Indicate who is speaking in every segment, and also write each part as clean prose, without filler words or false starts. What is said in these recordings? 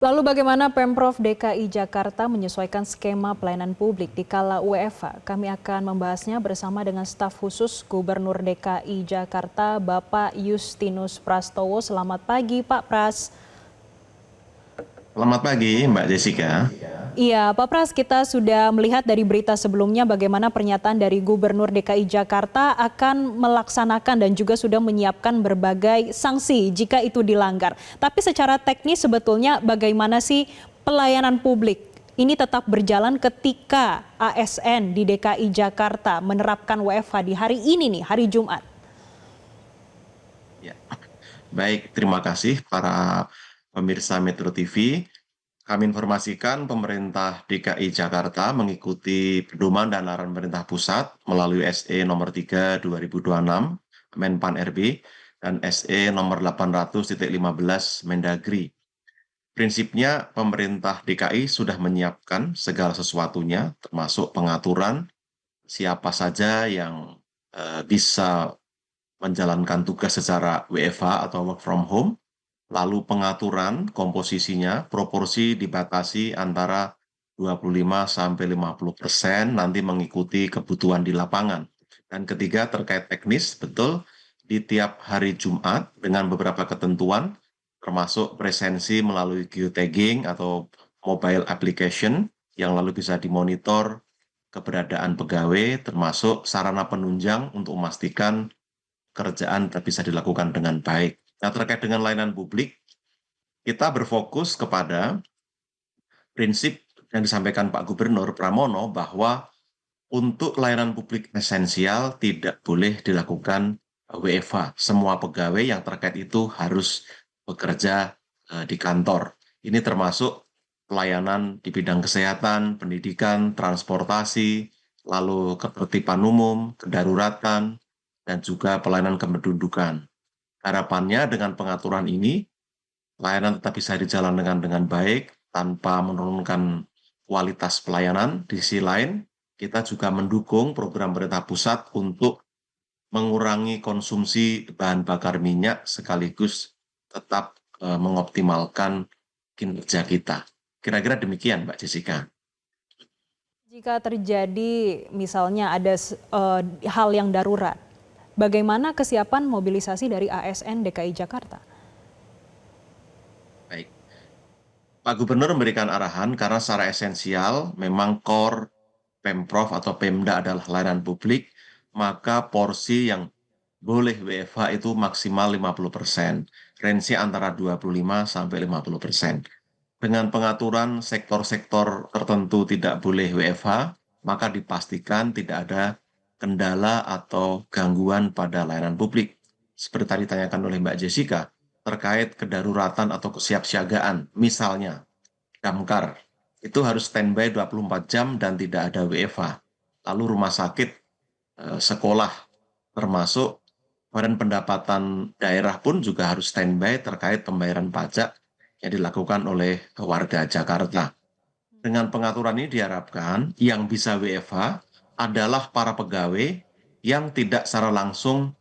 Speaker 1: Lalu bagaimana Pemprov DKI Jakarta menyesuaikan skema pelayanan publik di kala WFH? Kami akan membahasnya bersama dengan staf khusus Gubernur DKI Jakarta, Bapak Justinus Prastowo. Selamat pagi, Pak Pras.
Speaker 2: Selamat pagi, Mbak Jessica.
Speaker 1: Iya, Pak Pras, kita sudah melihat dari berita sebelumnya bagaimana pernyataan dari Gubernur DKI Jakarta akan melaksanakan dan juga sudah menyiapkan berbagai sanksi jika itu dilanggar. Tapi secara teknis sebetulnya bagaimana sih pelayanan publik ini tetap berjalan ketika ASN di DKI Jakarta menerapkan WFH di hari ini nih, hari Jumat?
Speaker 2: Ya, baik, terima kasih para pemirsa Metro TV. Kami informasikan pemerintah DKI Jakarta mengikuti pedoman dan arahan pemerintah pusat melalui SE nomor 3 2026 Menpan RB dan SE nomor 800.15 Mendagri. Prinsipnya pemerintah DKI sudah menyiapkan segala sesuatunya termasuk pengaturan siapa saja yang bisa menjalankan tugas secara WFH atau work from home, lalu pengaturan komposisinya, proporsi dibatasi antara 25-50% nanti mengikuti kebutuhan di lapangan. Dan ketiga terkait teknis, betul di tiap hari Jumat dengan beberapa ketentuan, termasuk presensi melalui geotagging atau mobile application yang lalu bisa dimonitor keberadaan pegawai, termasuk sarana penunjang untuk memastikan kerjaan bisa dilakukan dengan baik. Nah, terkait dengan layanan publik, kita berfokus kepada prinsip yang disampaikan Pak Gubernur Pramono bahwa untuk layanan publik esensial tidak boleh dilakukan WFH. Semua pegawai yang terkait itu harus bekerja di kantor. Ini termasuk pelayanan di bidang kesehatan, pendidikan, transportasi, lalu ketertiban umum, kedaruratan, dan juga pelayanan kependudukan. Harapannya dengan pengaturan ini, layanan tetap bisa dijalankan dengan baik tanpa menurunkan kualitas pelayanan. Di sisi lain, kita juga mendukung program pemerintah pusat untuk mengurangi konsumsi bahan bakar minyak sekaligus tetap mengoptimalkan kinerja kita. Kira-kira demikian, Mbak Jessica.
Speaker 1: Jika terjadi misalnya ada hal yang darurat, bagaimana kesiapan mobilisasi dari ASN DKI Jakarta?
Speaker 2: Baik. Pak Gubernur memberikan arahan karena secara esensial memang core Pemprov atau Pemda adalah layanan publik, maka porsi yang boleh WFH itu maksimal 50%, range antara 25 sampai 50%. Dengan pengaturan sektor-sektor tertentu tidak boleh WFH, maka dipastikan tidak ada kendala atau gangguan pada layanan publik. Seperti tadi ditanyakan oleh Mbak Jessica, terkait kedaruratan atau kesiapsiagaan, misalnya damkar, itu harus standby 24 jam dan tidak ada WFH. Lalu rumah sakit, sekolah, termasuk Badan Pendapatan Daerah pun juga harus standby terkait pembayaran pajak yang dilakukan oleh warga Jakarta. Dengan pengaturan ini diharapkan yang bisa WFH adalah para pegawai yang tidak secara langsung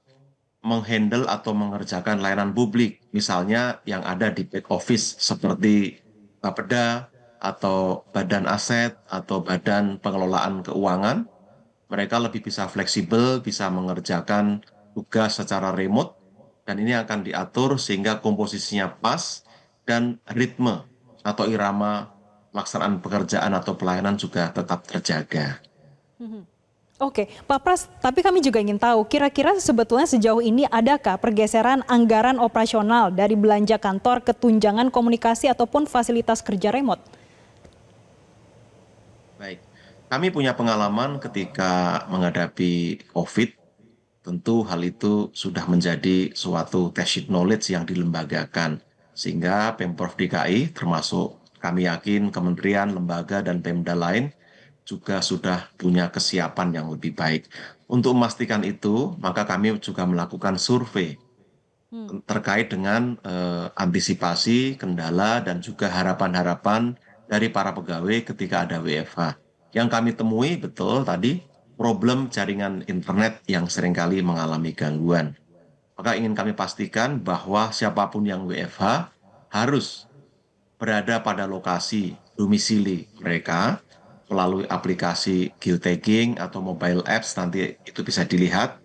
Speaker 2: menghandle atau mengerjakan layanan publik, misalnya yang ada di back office seperti Bapeda atau Badan Aset atau Badan Pengelolaan Keuangan. Mereka lebih bisa fleksibel, bisa mengerjakan tugas secara remote, dan ini akan diatur sehingga komposisinya pas dan ritme atau irama pelaksanaan pekerjaan atau pelayanan juga tetap terjaga.
Speaker 1: Oke, Pak Pras, tapi kami juga ingin tahu, kira-kira sebetulnya sejauh ini adakah pergeseran anggaran operasional dari belanja kantor ke tunjangan komunikasi ataupun fasilitas kerja remote?
Speaker 2: Baik, kami punya pengalaman ketika menghadapi COVID, tentu hal itu sudah menjadi suatu tacit knowledge yang dilembagakan, sehingga Pemprov DKI termasuk kami yakin kementerian, lembaga, dan Pemda lain juga sudah punya kesiapan yang lebih baik. Untuk memastikan itu, maka kami juga melakukan survei terkait dengan antisipasi, kendala, dan juga harapan-harapan dari para pegawai ketika ada WFH. Yang kami temui betul tadi, problem jaringan internet yang seringkali mengalami gangguan. Maka ingin kami pastikan bahwa siapapun yang WFH harus berada pada lokasi domisili mereka melalui aplikasi geotagging atau mobile apps, nanti itu bisa dilihat.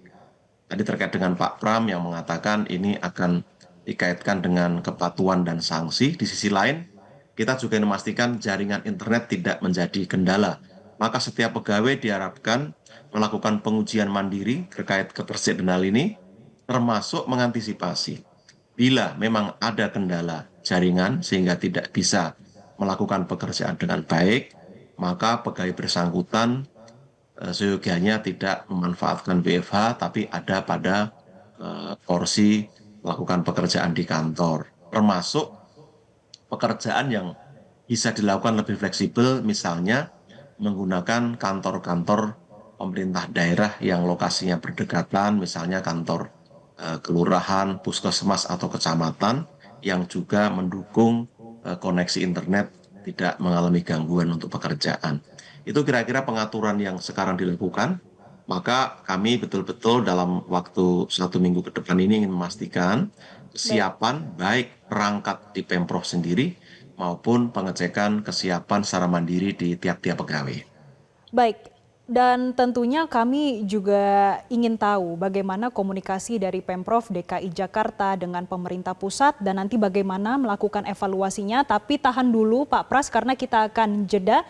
Speaker 2: Tadi terkait dengan Pak Pram yang mengatakan ini akan dikaitkan dengan kepatuhan dan sanksi. Di sisi lain, kita juga memastikan jaringan internet tidak menjadi kendala. Maka setiap pegawai diharapkan melakukan pengujian mandiri terkait ketersediaan hal ini, termasuk mengantisipasi bila memang ada kendala jaringan sehingga tidak bisa melakukan pekerjaan dengan baik, maka pegawai bersangkutan seyogianya tidak memanfaatkan WFH, tapi ada pada porsi melakukan pekerjaan di kantor, termasuk pekerjaan yang bisa dilakukan lebih fleksibel, misalnya menggunakan kantor-kantor pemerintah daerah yang lokasinya berdekatan, misalnya kantor kelurahan, puskesmas, atau kecamatan, yang juga mendukung koneksi internet tidak mengalami gangguan untuk pekerjaan. Itu kira-kira pengaturan yang sekarang dilakukan. Maka kami betul-betul dalam waktu 1 minggu ke depan ini ingin memastikan
Speaker 1: Baik.
Speaker 2: kesiapan baik perangkat di Pemprov sendiri maupun pengecekan kesiapan secara mandiri di tiap-tiap pegawai.
Speaker 1: Baik, dan tentunya kami juga ingin tahu bagaimana komunikasi dari Pemprov DKI Jakarta dengan pemerintah pusat dan nanti bagaimana melakukan evaluasinya. Tapi tahan dulu Pak Pras karena kita akan jeda.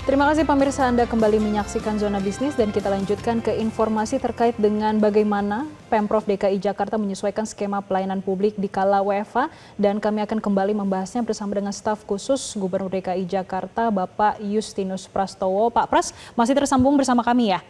Speaker 1: Terima kasih pemirsa, Anda kembali menyaksikan Zona Bisnis dan kita lanjutkan ke informasi terkait dengan bagaimana Pemprov DKI Jakarta menyesuaikan skema pelayanan publik di kala WFH, dan kami akan kembali membahasnya bersama dengan staf khusus Gubernur DKI Jakarta Bapak Justinus Prastowo. Pak Pras masih tersambung bersama kami ya?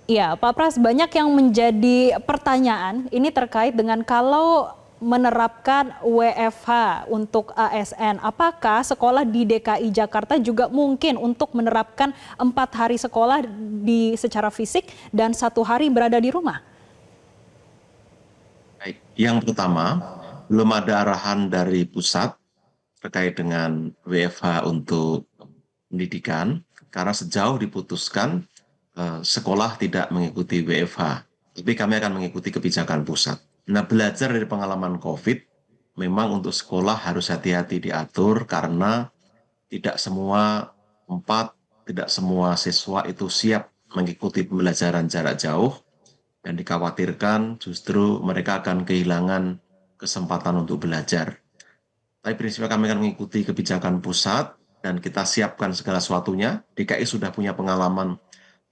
Speaker 1: Iya, Pak Pras, banyak yang menjadi pertanyaan ini terkait dengan kalau menerapkan WFH untuk ASN, apakah sekolah di DKI Jakarta juga mungkin untuk menerapkan 4 hari sekolah secara fisik dan 1 hari berada di rumah?
Speaker 2: Baik, yang pertama, belum ada arahan dari pusat terkait dengan WFH untuk pendidikan, karena sejauh diputuskan sekolah tidak mengikuti WFH, tapi kami akan mengikuti kebijakan pusat. Nah, belajar dari pengalaman COVID, memang untuk sekolah harus hati-hati diatur karena tidak semua tempat, tidak semua siswa itu siap mengikuti pembelajaran jarak jauh, dan dikhawatirkan justru mereka akan kehilangan kesempatan untuk belajar. Tapi prinsipnya kami akan mengikuti kebijakan pusat dan kita siapkan segala sesuatunya. DKI sudah punya pengalaman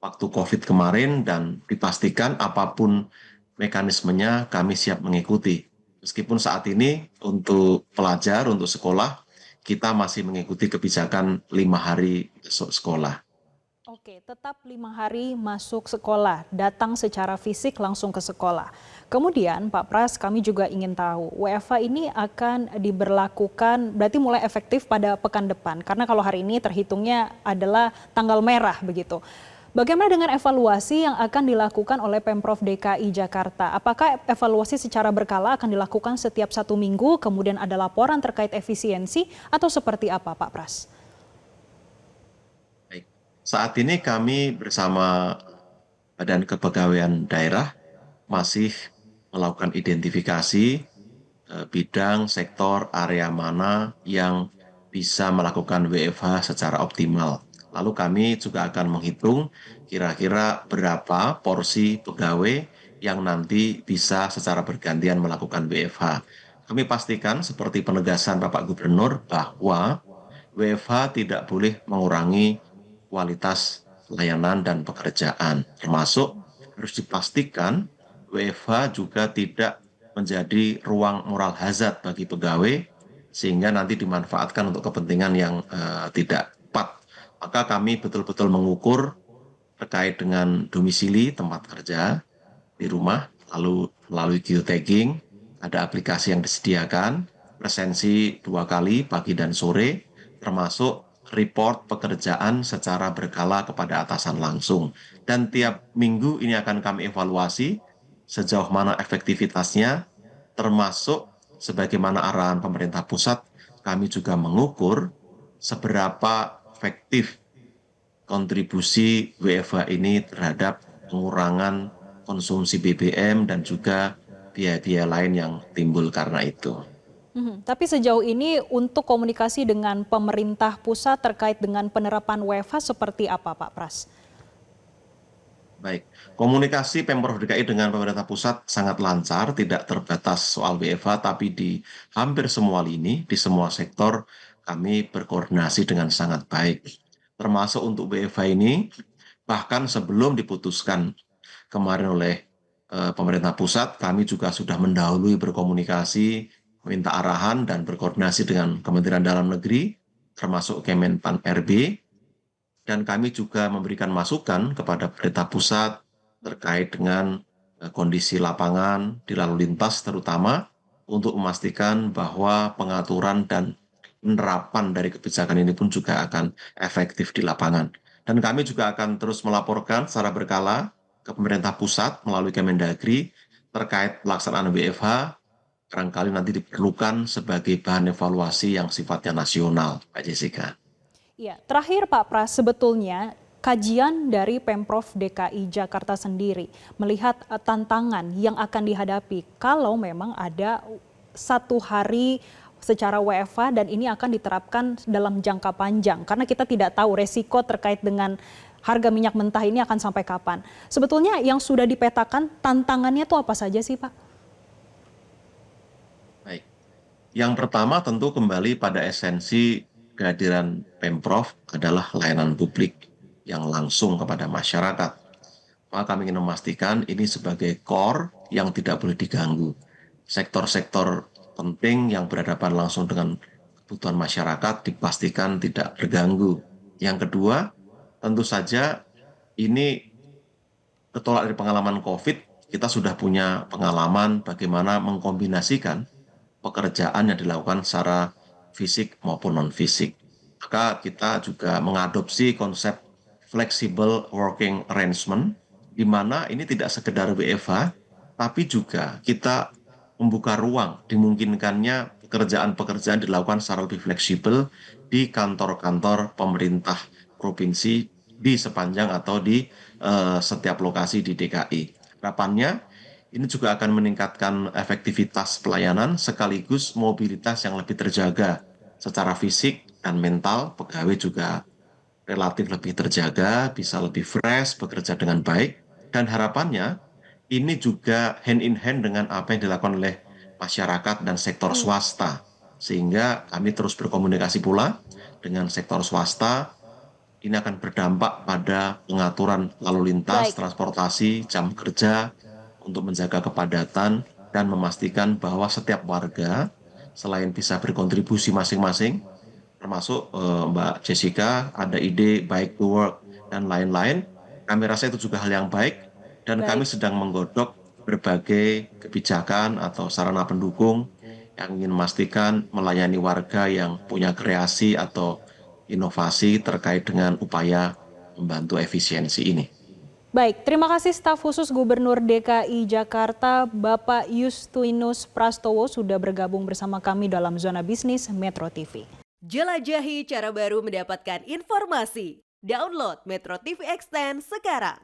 Speaker 2: waktu COVID kemarin dan dipastikan apapun mekanismenya kami siap mengikuti. Meskipun saat ini untuk pelajar, untuk sekolah, kita masih mengikuti kebijakan 5 hari sekolah.
Speaker 1: Oke, tetap 5 hari masuk sekolah, datang secara fisik langsung ke sekolah. Kemudian Pak Pras, kami juga ingin tahu, WFH ini akan diberlakukan berarti mulai efektif pada pekan depan. Karena kalau hari ini terhitungnya adalah tanggal merah begitu. Bagaimana dengan evaluasi yang akan dilakukan oleh Pemprov DKI Jakarta? Apakah evaluasi secara berkala akan dilakukan setiap 1 minggu, kemudian ada laporan terkait efisiensi, atau seperti apa Pak Pras?
Speaker 2: Baik. Saat ini kami bersama Badan Kepegawaian Daerah masih melakukan identifikasi bidang, sektor, area mana yang bisa melakukan WFH secara optimal. Lalu kami juga akan menghitung kira-kira berapa porsi pegawai yang nanti bisa secara bergantian melakukan WFH. Kami pastikan seperti penegasan Bapak Gubernur bahwa WFH tidak boleh mengurangi kualitas layanan dan pekerjaan. Termasuk harus dipastikan WFH juga tidak menjadi ruang moral hazard bagi pegawai sehingga nanti dimanfaatkan untuk kepentingan yang tidak tepat. Maka kami betul-betul mengukur terkait dengan domisili tempat kerja di rumah, lalu melalui geotagging, ada aplikasi yang disediakan, presensi 2 kali pagi dan sore, termasuk report pekerjaan secara berkala kepada atasan langsung. Dan tiap minggu ini akan kami evaluasi sejauh mana efektivitasnya, termasuk sebagaimana arahan pemerintah pusat, kami juga mengukur seberapa efektif kontribusi WFH ini terhadap pengurangan konsumsi BBM dan juga biaya-biaya lain yang timbul karena itu.
Speaker 1: Tapi sejauh ini untuk komunikasi dengan pemerintah pusat terkait dengan penerapan WFH seperti apa Pak Pras?
Speaker 2: Baik, komunikasi Pemprov DKI dengan pemerintah pusat sangat lancar, tidak terbatas soal WFH, tapi di hampir semua lini, di semua sektor, kami berkoordinasi dengan sangat baik. Termasuk untuk WFH ini, bahkan sebelum diputuskan kemarin oleh pemerintah pusat, kami juga sudah mendahului berkomunikasi, meminta arahan dan berkoordinasi dengan Kementerian Dalam Negeri, termasuk Kemenpan RB, dan kami juga memberikan masukan kepada pemerintah pusat terkait dengan kondisi lapangan di lalu lintas terutama untuk memastikan bahwa pengaturan dan penerapan dari kebijakan ini pun juga akan efektif di lapangan. Dan kami juga akan terus melaporkan secara berkala ke pemerintah pusat melalui Kemendagri terkait pelaksanaan WFH barangkali nanti diperlukan sebagai bahan evaluasi yang sifatnya nasional, Pak Jessica.
Speaker 1: Ya, terakhir Pak Pras, sebetulnya kajian dari Pemprov DKI Jakarta sendiri melihat tantangan yang akan dihadapi kalau memang ada 1 hari secara WFH dan ini akan diterapkan dalam jangka panjang karena kita tidak tahu resiko terkait dengan harga minyak mentah ini akan sampai kapan. Sebetulnya yang sudah dipetakan tantangannya itu apa saja sih Pak?
Speaker 2: Baik. Yang pertama tentu kembali pada esensi kehadiran Pemprov adalah layanan publik yang langsung kepada masyarakat. Maka kami ingin memastikan ini sebagai core yang tidak boleh diganggu. Sektor-sektor penting yang berhadapan langsung dengan kebutuhan masyarakat dipastikan tidak terganggu. Yang kedua, tentu saja ini ketolak dari pengalaman COVID, kita sudah punya pengalaman bagaimana mengkombinasikan pekerjaan yang dilakukan secara fisik maupun non-fisik. Maka kita juga mengadopsi konsep flexible working arrangement, di mana ini tidak sekedar WFH, tapi juga kita membuka ruang dimungkinkannya pekerjaan-pekerjaan dilakukan secara lebih fleksibel di kantor-kantor pemerintah provinsi di sepanjang atau di setiap lokasi di DKI. Harapannya ini juga akan meningkatkan efektivitas pelayanan sekaligus mobilitas yang lebih terjaga secara fisik dan mental. Pegawai juga relatif lebih terjaga, bisa lebih fresh, bekerja dengan baik. Dan harapannya ini juga hand in hand dengan apa yang dilakukan oleh masyarakat dan sektor swasta. Sehingga kami terus berkomunikasi pula dengan sektor swasta. Ini akan berdampak pada pengaturan lalu lintas,
Speaker 1: Baik.
Speaker 2: transportasi, jam kerja, untuk menjaga kepadatan dan memastikan bahwa setiap warga selain bisa berkontribusi masing-masing, termasuk Mbak Jessica ada ide baik to work dan lain-lain, kami rasa itu juga hal yang baik dan kami
Speaker 1: Baik.
Speaker 2: sedang menggodok berbagai kebijakan atau sarana pendukung yang ingin memastikan melayani warga yang punya kreasi atau inovasi terkait dengan upaya membantu efisiensi ini.
Speaker 1: Baik, terima kasih staf khusus Gubernur DKI Jakarta, Bapak Justinus Prastowo sudah bergabung bersama kami dalam Zona Bisnis Metro TV.
Speaker 3: Jelajahi cara baru mendapatkan informasi. Download Metro TV Extend sekarang.